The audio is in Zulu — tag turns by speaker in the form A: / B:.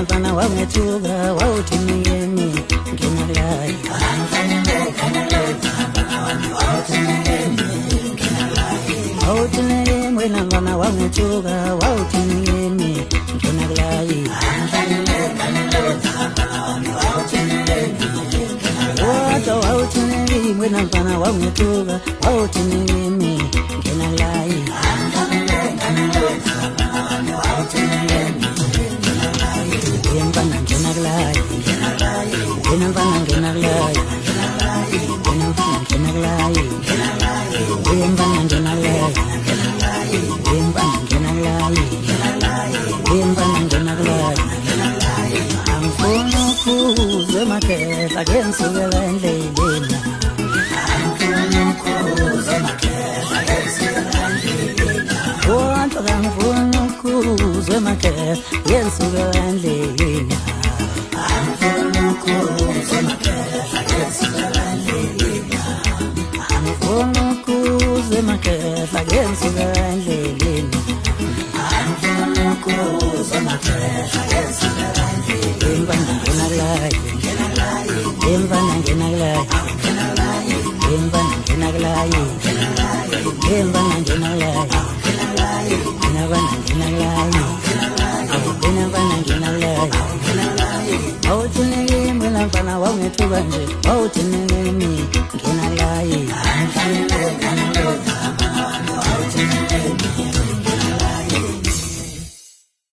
A: wena mfana wangethuka wawuthi ngiyemi ngena layi wawuthi ngiyemi wena mfana wangethuka wawuthi ngiyemi ngena layi wawuthi ngiyemi wena mfana wangethuka wawuthi ngiyemi ngena layi Yemfana ngena layi yemfana ngena layi yemfana ngena layi yemfana ngena layi yemfana ngena layi yemfana ngena layi angifuna ukuze makhehla ngensuke endleleni angifuna ukuze makhehla ngensuke endleleni wonke angifuna ukuze makhehla ngensuke endleleni angifuna ukuze makhehla ngensuke endleleni angifuna ukuze makhehla ngensuke endleleni angifuna ukuze makhehla ngensuke endleleni yemfana ngena layi yemfana ngena layi yemfana ngena layi yemfana ngena layi yemfana ngena layi yemfana ngena layi awuthi ngiyemi wena mfana wangethuka nje awuthi ngiyemi ngena layi